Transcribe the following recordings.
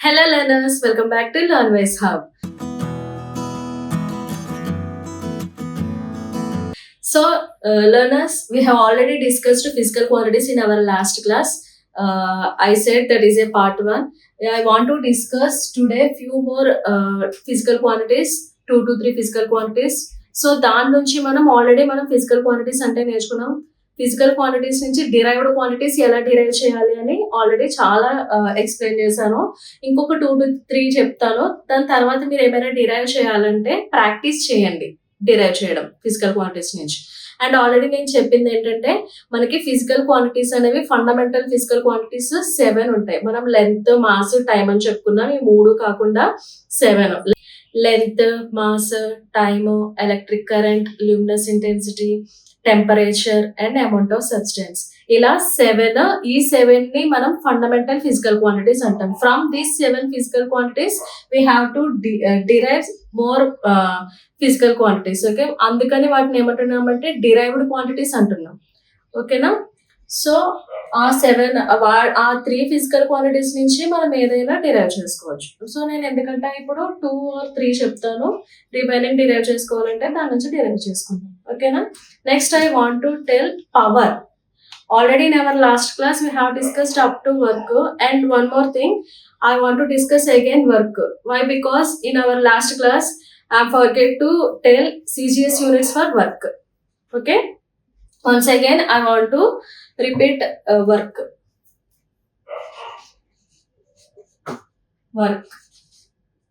Hello learners, welcome back to LearnWise Hub. So learners, we have already discussed physical quantities in our last class. I said that is a part 1. I want to discuss today few more physical quantities, 2 to 3 physical quantities. So దాని నుంచి మనం physical quantities అంటే నేర్చుకున్నాం. Physical quantities నుంచి derived quantities ఎలా derive చేయాలి అని already చాలా ఎక్స్ప్లెయిన్ చేశాను. ఇంకొక 2 to 3 చెప్తాను. దాని తర్వాత మీరు ఏమైనా డిరైవ్ చేయాలంటే ప్రాక్టీస్ చేయండి డిరైవ్ చేయడం ఫిజికల్ క్వాంటిటీస్ నుంచి. అండ్ ఆల్రెడీ నేను చెప్పింది ఏంటంటే మనకి ఫిజికల్ క్వాంటిటీస్ అనేవి ఫండమెంటల్ ఫిజికల్ క్వాంటిటీస్ 7 ఉంటాయి. మనం లెంత్, మాస్, టైం అని చెప్పుకున్నాం. ఈ 3 కాకుండా 7. Length, mass, time, electric current, luminous intensity, temperature and amount of substance. ఇలా 7. ఈ 7 ని మనం ఫండమెంటల్ ఫిజికల్ క్వాంటిటీస్ అంటాం. From these 7 physical quantities we have to derive more physical quantities. Okay, అందుకని వాటిని ఏమంటున్నామంటే డిరైవ్డ్ క్వాంటిటీస్ అంటున్నాం. ఓకేనా? సో ఆ 3 ఫిజికల్ క్వాంటిటీస్ నుంచి మనం ఏదైనా డిరైవ్ చేసుకోవచ్చు. సో నేను ఎందుకంటే ఇప్పుడు 2 or 3 చెప్తాను, రిమైనింగ్ డిరైవ్ చేసుకోవాలంటే దాని నుంచి డిరైవ్ చేసుకుంటాం. ఓకేనా? Next I want to tell power. Already in our last class we have discussed up to work, and one more thing I want to discuss again work. Why? Because in our last class I forget to tell CGS units for work. Okay, once again I want to repeat work.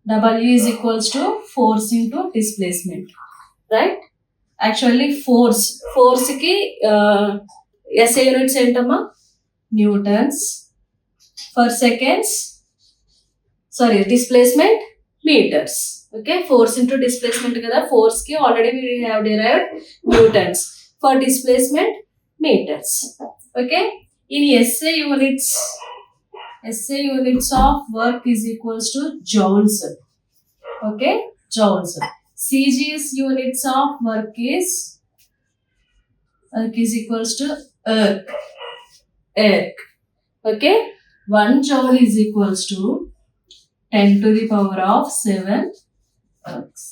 W is equals to force into displacement, right? Actually force ki SI units ఏంటమ్మా? Newtons for seconds. Sorry, displacement metres. Okay, force into displacement కదా. Force కి already we have derived newtons, for displacement metres. Okay, in SI units of work is equals to joules. Okay, joules. CGS units of work is equals to erg. Okay, 1 joule is equals to 10 to the power of 7 ergs.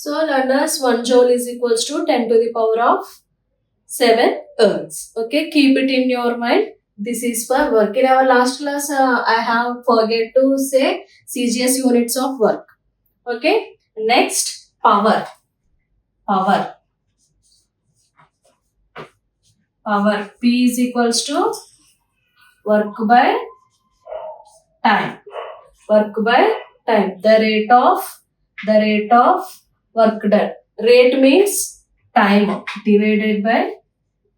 So learners, 1 joule is equals to 10 to the power of 7 ergs. Okay, keep it in your mind. This is for work. In our last class I have forget to say CGS units of work. Okay, next power. P is equals to work by time. The rate of work done. Rate means time divided by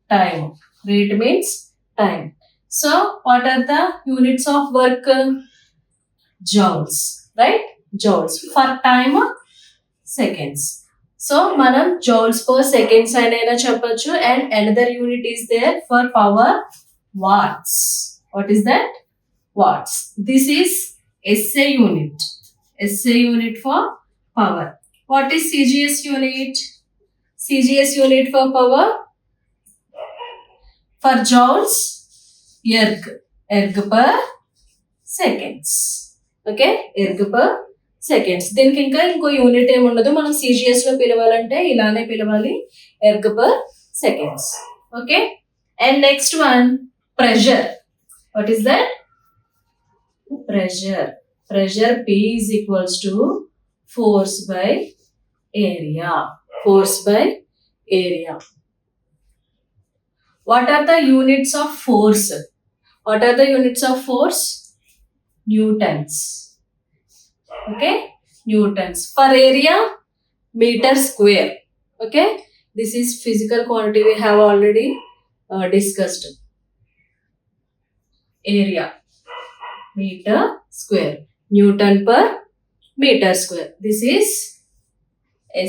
time. Rate means time. So what are the units of work? Joules, right? Joules. For time, seconds. So మనం joules per seconds అయినా చెప్పొచ్చు. And another unit is there for power, watts. What is that? Watts. This is SI unit. SI unit for power. What is CGS unit? CGS unit for power, for joules, erg per seconds. Okay, erg per seconds. దీనికి ఇంకా ఇంకో unit ఏమి ఉండదు. మనం CGS లో పిలవాలంటే ఇలానే పిలవాలి, erg per seconds. Okay, and next one pressure. What is that? Pressure P is equals to force by area. What are the units of force? Newtons. Okay, newtons. For area, meter square. Okay, this is physical quantity we have already discussed. Area, meter square, Newton per meter square. This is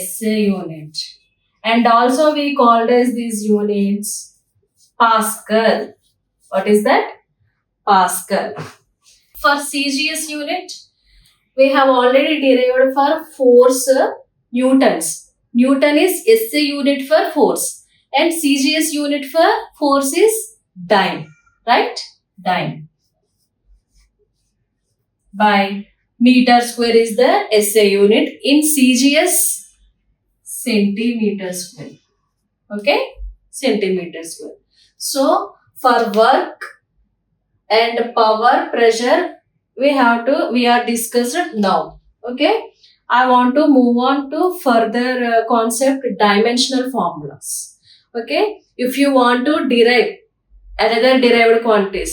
SI unit. And also we called as these units Pascal. What is that? Pascal. For CGS unit, we have already derived for force, newtons. Newton is SI unit for force, and CGS unit for force is dyne, right? Dyne. by meter square is the SI unit. In CGS, centimeter square. Okay, centimeter square. So for work and power, pressure, we are discussed now. Okay, I want to move on to further concept, dimensional formulas. Okay, if you want to derive another derived quantities,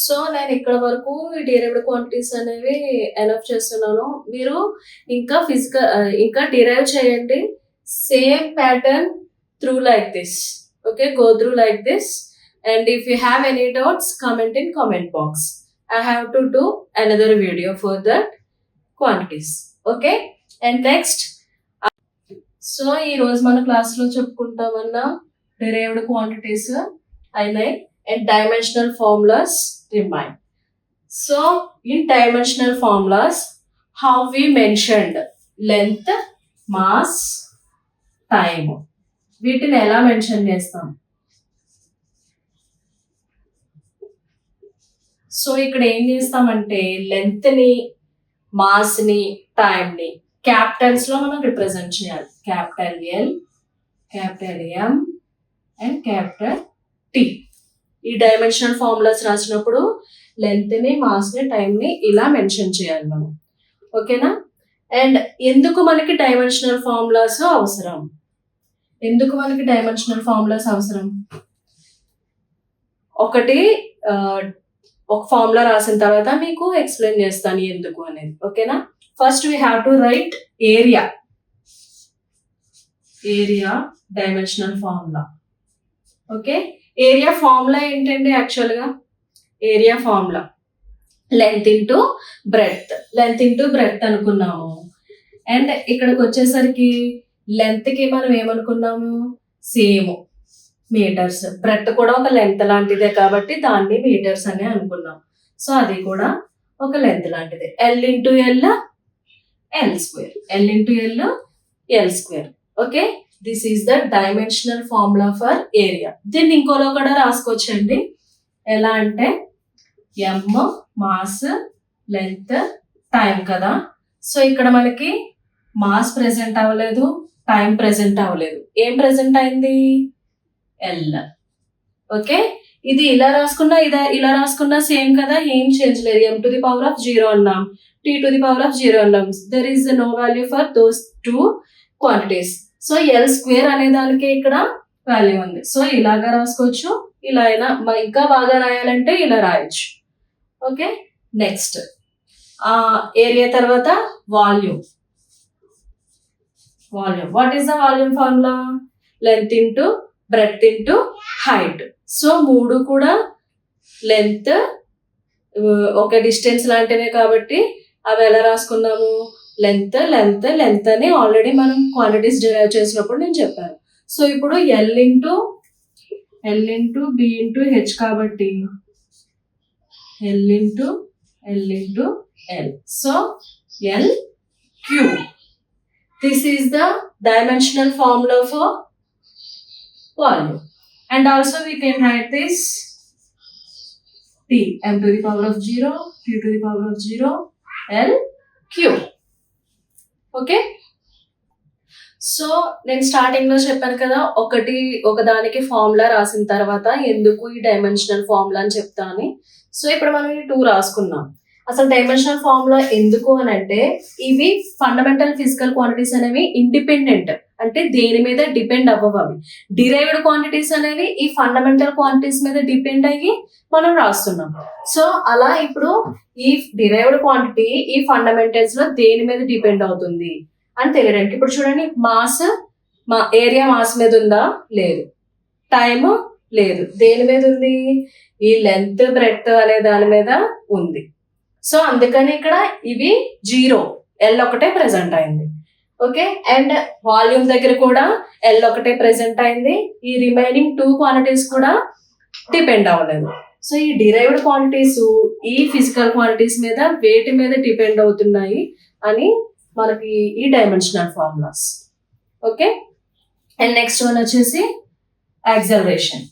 so నేను ఇక్కడ వరకు ఈ derived quantities అనేవి enough చేస్తున్నాను. మీరు ఇంకా ఇంకా derive చేయండి same pattern through like this. Okay, go through like this. And if you have any doubts, comment in comment box. I have to do another video for that quantities. Okay, and next, so ఈ రోజు మన class లో చెప్పుకుంటామన్న derived quantities అయినాయి and dimensional formulas remain. So in dimensional formulas, how we mentioned length, mass, time, వీటిని ఎలా mention చేస్తాం? So ఇక్కడ ఏం చేస్తామంటే లెంత్ ని, మాస్ ని, టైం ని క్యాపిటల్స్ లో మనం రిప్రజెంట్ చేయాలి. Capital L, capital M and capital T. ఈ డైమెన్షనల్ ఫార్ములాస్ రాసినప్పుడు లెంత్ ని, మాస్ ని, టైం ని ఇలా మెన్షన్ చేయాలి మనం. ఓకేనా? అండ్ ఎందుకు మనకి డైమెన్షనల్ ఫార్ములాస్ అవసరం? ఒకటి ఒక ఫార్ములా రాసిన తర్వాత మీకు ఎక్స్ప్లెయిన్ చేస్తాను ఎందుకు అనేది. ఓకేనా? First we have to right area dimensional formula. Okay, area formula ఏంటండి? యాక్చువల్గా area formula length into breadth అనుకున్నాము. అండ్ ఇక్కడికి వచ్చేసరికి లెంత్ కి మనం ఏమనుకున్నాము? Same metres. బ్రెడ్త్ కూడా ఒక లెంత్ లాంటిదే కాబట్టి దాన్ని మీటర్స్ అనే అనుకున్నాం. సో అది కూడా ఒక లెంత్ లాంటిదే. L into L square. Okay, this is the dimensional formula for area. దీన్ని ఇంకోలో కూడా రాసుకోవచ్చండి. ఎలా అంటే ఎం మాస్, లెంత్, టైం కదా. సో ఇక్కడ మనకి మాస్ ప్రెసెంట్ అవ్వలేదు, టైం ప్రెసెంట్ అవ్వలేదు. ఏం ప్రెసెంట్ అయింది? ఎల్. ఓకే, ఇది ఇలా రాసుకున్నా సేమ్ కదా, ఏం చేంజ్ లేదు. m to the power of 0 అన్నాం, t to the power of 0 అన్నాం. There is no value for those two quantities. So L square అనే దానికి ఇక్కడ వాల్యూ ఉంది. సో ఇలాగా రాసుకోవచ్చు, ఇలా అయినా ఇంకా బాగా రాయాలంటే ఇలా రాయొచ్చు. ఓకే, నెక్స్ట్ ఏరియా తర్వాత volume. What is the volume formula? Length into breadth into height. So మూడు కూడా లెంత్ ఒక డిస్టెన్స్ లాంటివే కాబట్టి అవి ఎలా రాసుకున్నాము? లెంత్ అని ఆల్రెడీ మనం క్వాంటిటీస్ డిరైవ్ చేసినప్పుడు నేను చెప్పాను. సో ఇప్పుడు L into B into H కాబట్టి L into L. So L cube. This is the dimensional formula for volume. And also we can write this t, m to the power of 0, t to the power of 0, l cube. Okay, so నేను starting లో చెప్పాను కదా, ఒకదానికి formula రాసిన తర్వాత ఎందుకు ఈ dimensional formula అని చెప్తాను. సో ఇప్పుడు మనం ఈ టూ రాసుకున్నాం. అసలు డైమెన్షనల్ ఫార్ములా ఎందుకు అని అంటే, ఇవి ఫండమెంటల్ ఫిజికల్ క్వాంటిటీస్ అనేవి ఇండిపెండెంట్, అంటే దేని మీద డిపెండ్ అవ్వవు. అవి డిరైవ్డ్ క్వాంటిటీస్ అనేవి ఈ ఫండమెంటల్ క్వాంటిటీస్ మీద డిపెండ్ అయ్యి మనం రాస్తున్నాం. సో అలా ఇప్పుడు ఈ డిరైవ్డ్ క్వాంటిటీ ఈ ఫండమెంటల్స్ లో దేని మీద డిపెండ్ అవుతుంది అని తెలియడానికి, ఇప్పుడు చూడండి, ఏరియా మాస్ మీద ఉందా? లేదు. టైమ్ లేదు. దేని మీద ఉంది? ఈ లెంత్ బ్రెడ్త్ అనే దాని మీద ఉంది. సో అందుకని ఇక్కడ ఇవి 0, ఎల్ ఒకటే ప్రెసెంట్ అయింది. ఓకే, అండ్ వాల్యూమ్ దగ్గర కూడా ఎల్ ఒకటే ప్రెసెంట్ అయింది. ఈ రిమైనింగ్ 2 క్వాంటిటీస్ కూడా డిపెండ్ అవ్వలేదు. సో ఈ డిరైవ్డ్ క్వాంటిటీస్ ఈ ఫిజికల్ క్వాంటిటీస్ మీద వేటి మీద డిపెండ్ అవుతున్నాయి అని మనకి ఈ dimensional formulas. Okay, and next one వచ్చేసి acceleration.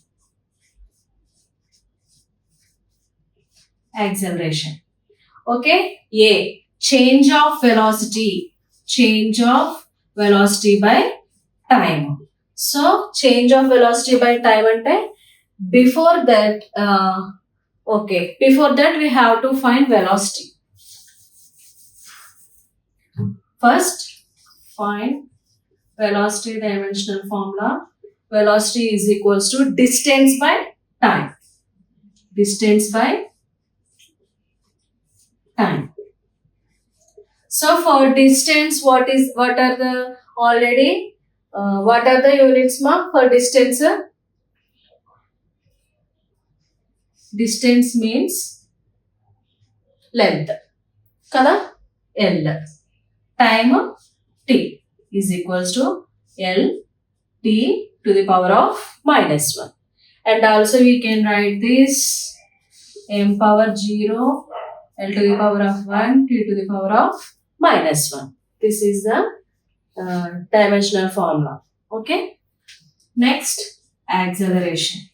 Okay, A, change of velocity by time. So change of velocity by time ante before that we have to find velocity. First, find velocity dimensional formula. Velocity is equals to distance by time. Distance by time. So for distance, what are the already what are the units mark for distance? Distance means length. Kada? L. Time t is equals to L t to the power of minus 1. And also we can write this m power 0 L to the power of 1 t to the power of minus 1. This is the dimensional formula. Okay. Next, acceleration.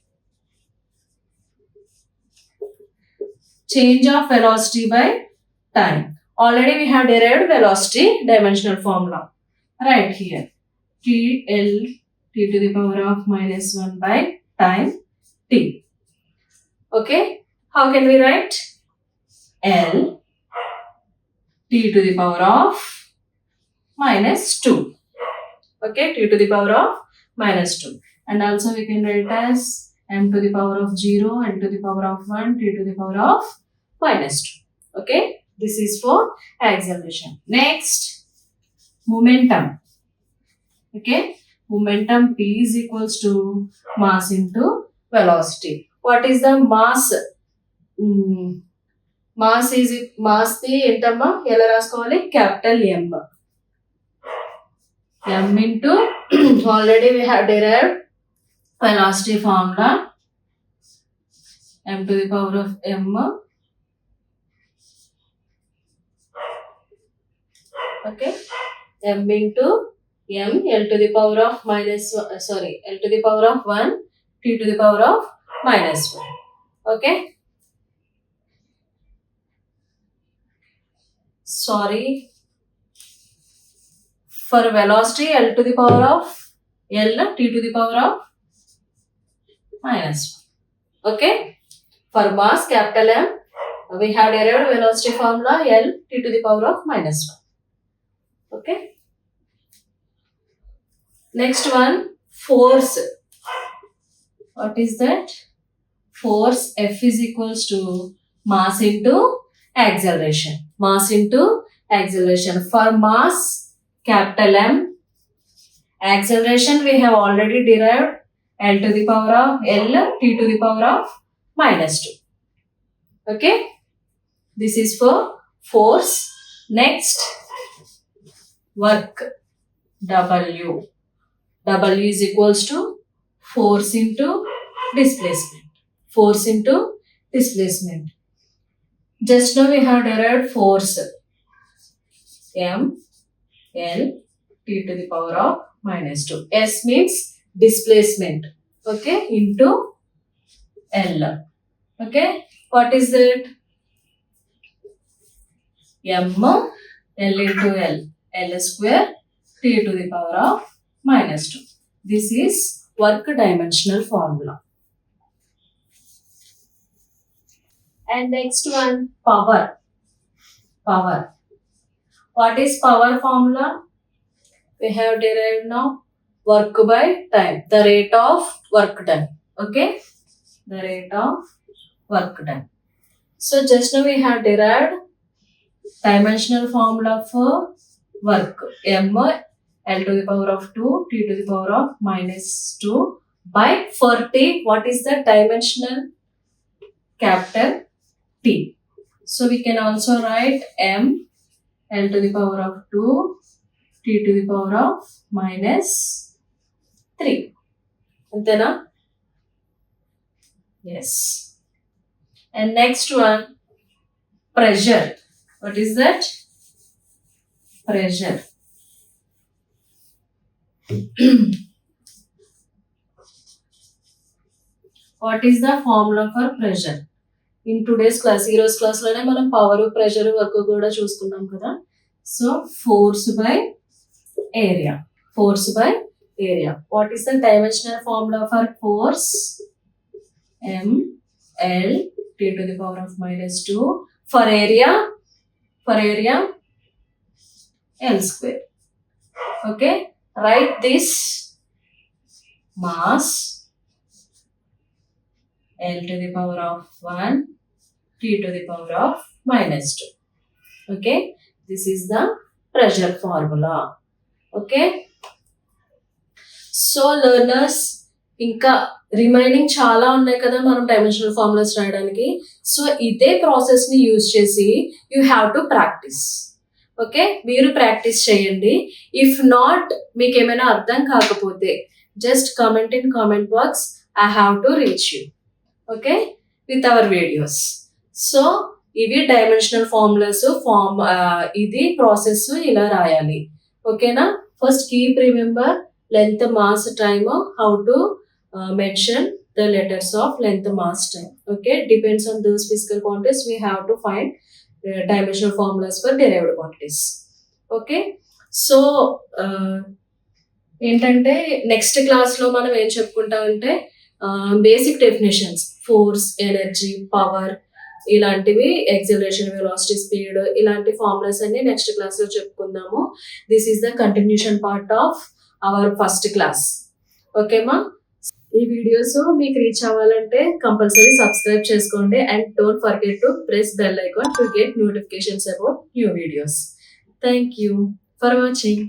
Change of velocity by time. Already we have derived velocity dimensional formula. Right here. T L t to the power of minus 1 by time t. Okay. How can we write? L t to the power of minus 2. Okay, t to the power of minus 2. And also we can write as m to the power of 0, n to the power of 1, t to the power of minus 2. Okay, this is for acceleration. Next, momentum. Okay, momentum p is equals to mass into velocity. What is the mass? Mass the ఏంటమ్మా ఎలా రాసుకోవాలి? Capital M. M into already we have derived velocity formula m to the power of m. Okay, m into m L to the power of L to the power of 1 t to the power of minus 1. Okay. Sorry. For velocity L to the power of L t to the power of minus 1. Okay. For mass capital M, we have derived velocity formula L t to the power of minus 1. Okay. Next one, force. What is that? Force F is equals to mass into acceleration. Mass into acceleration. For mass capital M, acceleration we have already derived L to the power of L t to the power of minus 2. Okay, this is for force. Next, work. W is equals to force into displacement. Force into displacement. Just now we have derived force M L t to the power of minus 2. S means displacement. Okay, into L. Okay, what is it? M L into L. L square t to the power of minus 2. This is work dimensional formula. And next one, power. Power. What is power formula? We have derived now work by time. The rate of work done. Okay. The rate of work done. So just now we have derived dimensional formula for work. M L to the power of 2 t to the power of minus 2 by for t. What is the dimensional? Capital T. So we can also write M L to the power of 2 t to the power of minus 3. Antena? Yes. And next one, pressure. What is that? Pressure. What is the formula for pressure? In today's class, ఈ రోజు క్లాస్లోనే మనం power, pressure, work కూడా చూసుకున్నాం కదా. So force by area, force by area. What is the dimensional formula for force? M L T to the power of -2. For area L square. Okay, write this mass L to the power of 1 T to the power of -2. Okay, this is the pressure formula. Okay, so learners ఇంకా remaining చాలా ఉన్నాయి కదా మనం dimensional formulas రాయడానికి. So ఇదే ప్రాసెస్ని use చేసి you have to practice. Okay, మీరు ప్రాక్టీస్ చేయండి. ఇఫ్ నాట్, మీకు ఏమైనా అర్థం కాకపోతే just comment in comment box. I have to reach you. Okay, with our videos. So ఇవి డైమెన్షనల్ ఫార్ములాస్. ఇది ప్రాసెస్ ఇలా రాయాలి. ఓకేనా? First keep remember length, mass, time, how to mention the letters of length, mass, time. Okay, depends on those physical quantities. We have to find dimensional formulas for derived quantities. Okay, so ఏంటంటే next క్లాస్లో మనం ఏం చెప్పుకుంటామంటే basic definitions, force, energy, power, ఇలాంటివి, acceleration, velocity, speed, ఇలాంటి formulas అన్ని next క్లాస్లో చెప్పుకుందాము. This is the continuation part of our first class. ఓకేమా? ఈ వీడియోస్ మీకు రీచ్ అవ్వాలంటే కంపల్సరీ సబ్స్క్రైబ్ చేసుకోండి and don't forget to press bell icon to get notifications about new videos. Thank you for watching.